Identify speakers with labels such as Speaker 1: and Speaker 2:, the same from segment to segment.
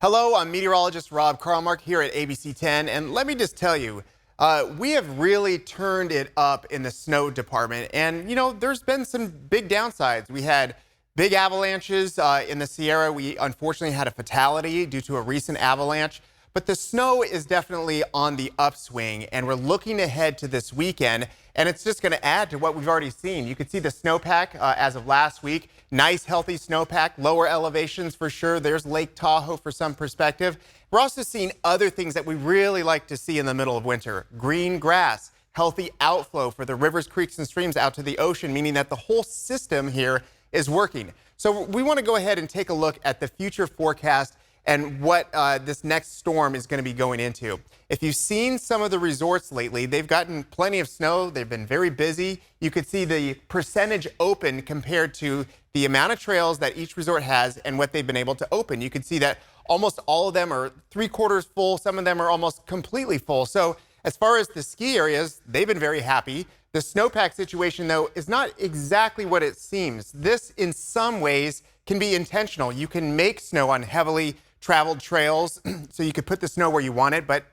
Speaker 1: Hello, I'm meteorologist Rob Carlmark here at ABC 10, and let me just tell you, we have really turned it up in the snow department, and there's been some big downsides. We had big avalanches in the Sierra. We unfortunately had a fatality due to a recent avalanche, but the snow is definitely on the upswing, and we're looking ahead to this weekend, and it's just going to add to what we've already seen. You can see the snowpack as of last week. Nice, healthy snowpack, lower elevations for sure. There's Lake Tahoe for some perspective. We're also seeing other things that we really like to see in the middle of winter. Green grass, healthy outflow for the rivers, creeks, and streams out to the ocean, meaning that the whole system here is working. So we want to go ahead and take a look at the future forecast and what this next storm is going to be going into. If you've seen some of the resorts lately, they've gotten plenty of snow. They've been very busy. You could see the percentage open compared to the amount of trails that each resort has and what they've been able to open. You can see that almost all of them are 3/4 full. Some of them are almost completely full. So as far as the ski areas, they've been very happy. The snowpack situation, though, is not exactly what it seems. This, in some ways, can be intentional. You can make snow on heavily traveled trails, so you could put the snow where you want it. But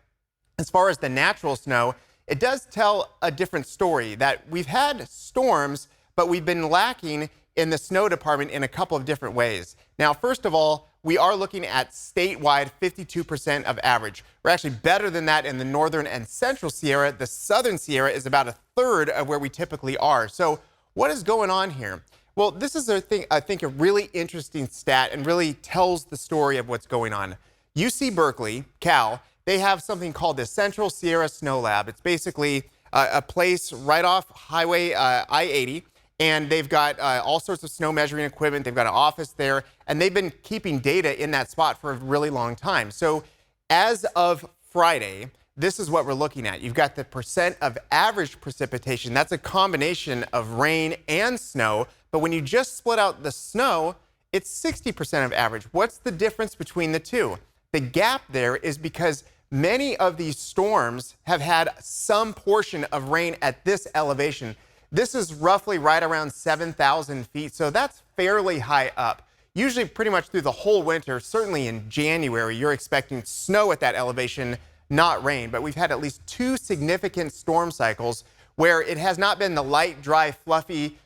Speaker 1: as far as the natural snow, it does tell a different story, that we've had storms, but we've been lacking in the snow department in a couple of different ways. Now, first of all, we are looking at statewide 52% of average. We're actually better than that in the northern and central Sierra. The southern Sierra is about 1/3 of where we typically are. So what is going on here? Well, this is I think a really interesting stat and really tells the story of what's going on. UC Berkeley, Cal, they have something called the Central Sierra Snow Lab. It's basically a place right off Highway I-80. And they've got all sorts of snow measuring equipment. They've got an office there, and they've been keeping data in that spot for a really long time. So as of Friday, this is what we're looking at. You've got the percent of average precipitation. That's a combination of rain and snow. But when you just split out the snow, it's 60% of average. What's the difference between the two? The gap there is because many of these storms have had some portion of rain at this elevation. This is roughly right around 7,000 feet, so that's fairly high up. Usually pretty much through the whole winter, certainly in January, you're expecting snow at that elevation, not rain. But we've had at least 2 significant storm cycles where it has not been the light, dry, fluffy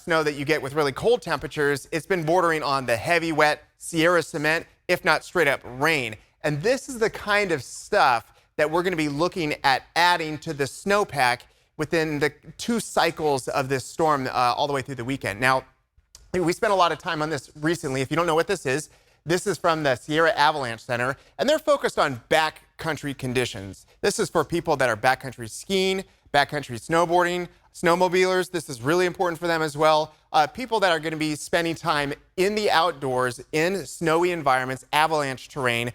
Speaker 1: snow that you get with really cold temperatures. It's been bordering on the heavy, wet Sierra cement, if not straight up rain. And this is the kind of stuff that we're going to be looking at adding to the snowpack within the 2 cycles of this storm all the way through the weekend. Now, we spent a lot of time on this recently. If you don't know what this is from the Sierra Avalanche Center, and they're focused on backcountry conditions. This is for people that are backcountry skiing, backcountry snowboarding, snowmobilers. This is really important for them as well. People that are going to be spending time in the outdoors, in snowy environments, avalanche terrain,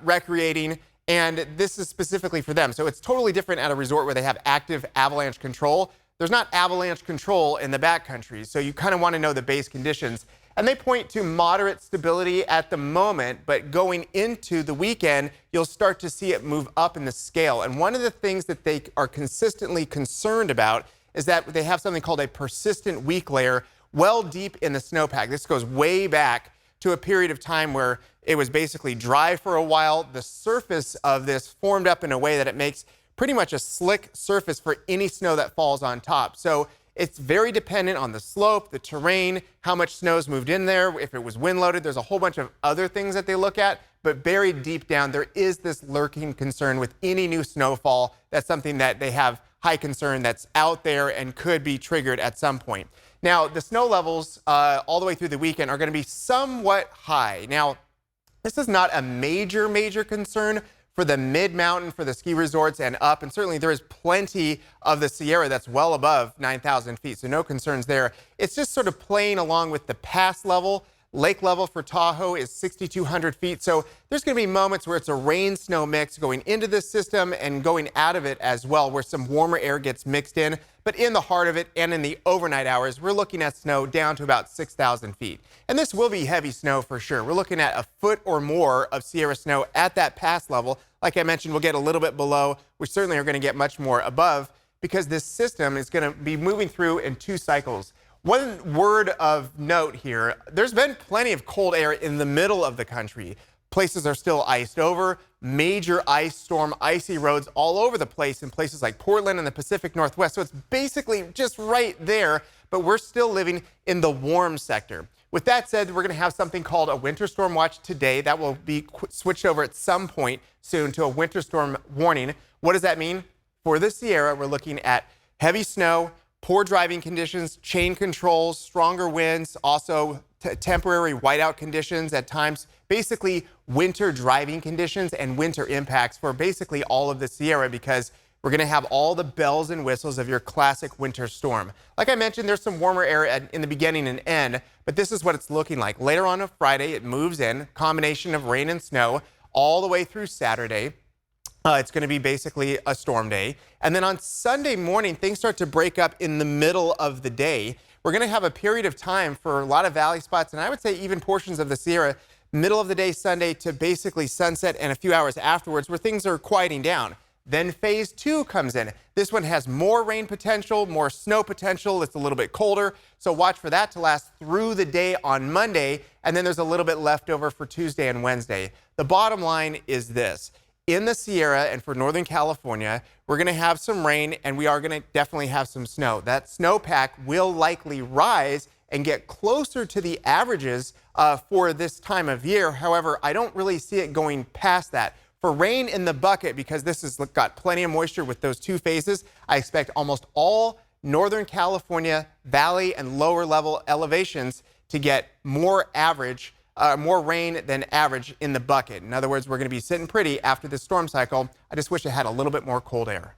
Speaker 1: recreating. And this is specifically for them. So it's totally different at a resort where they have active avalanche control. There's not avalanche control in the backcountry. So you kind of want to know the base conditions. And they point to moderate stability at the moment, but going into the weekend, you'll start to see it move up in the scale. And one of the things that they are consistently concerned about is that they have something called a persistent weak layer well deep in the snowpack. This goes way back to a period of time where it was basically dry for a while. The surface of this formed up in a way that it makes pretty much a slick surface for any snow that falls on top. So it's very dependent on the slope, the terrain, how much snow's moved in there, if it was wind loaded. There's a whole bunch of other things that they look at, but buried deep down, there is this lurking concern with any new snowfall. That's something that they have high concern that's out there and could be triggered at some point. Now, the snow levels all the way through the weekend are going to be somewhat high. Now, this is not a major concern for the mid-mountain, for the ski resorts and up. And certainly there is plenty of the Sierra that's well above 9,000 feet, so no concerns there. It's just sort of playing along with the pass level. Lake level for Tahoe is 6,200 feet. So there's going to be moments where it's a rain-snow mix going into this system and going out of it as well, where some warmer air gets mixed in. But in the heart of it and in the overnight hours, we're looking at snow down to about 6,000 feet. And this will be heavy snow for sure. We're looking at 1 foot or more of Sierra snow at that pass level. Like I mentioned, we'll get a little bit below. We certainly are going to get much more above because this system is going to be moving through in 2 cycles. One word of note here, there's been plenty of cold air in the middle of the country. places are still iced over. Major ice storm, icy roads all over the place in places like Portland and the Pacific Northwest. So it's basically just right there, but we're still living in the warm sector. With that said, we're going to have something called a winter storm watch today. That will be switched over at some point soon to a winter storm warning. What does that mean? For the Sierra, we're looking at heavy snow, poor driving conditions, chain controls, stronger winds, also temporary whiteout conditions at times, basically winter driving conditions and winter impacts for basically all of the Sierra, because we're going to have all the bells and whistles of your classic winter storm. Like I mentioned, there's some warmer air in the beginning and end, but this is what it's looking like. Later on Friday, it moves in, combination of rain and snow all the way through Saturday. It's going to be basically a storm day. And then on Sunday morning, things start to break up in the middle of the day. We're going to have a period of time for a lot of valley spots, and I would say even portions of the Sierra, middle of the day Sunday to basically sunset and a few hours afterwards, where things are quieting down. Then phase 2 comes in. This one has more rain potential, more snow potential. It's a little bit colder, so watch for that to last through the day on Monday, and then there's a little bit left over for Tuesday and Wednesday. The bottom line is this. In the Sierra and for Northern California, we're going to have some rain, and we are going to definitely have some snow. That snowpack will likely rise and get closer to the averages for this time of year. However, I don't really see it going past that. For rain in the bucket, because this has got plenty of moisture with those two phases, I expect almost all Northern California valley and lower level elevations to get more rain than average in the bucket. In other words, we're going to be sitting pretty after this storm cycle. I just wish it had a little bit more cold air.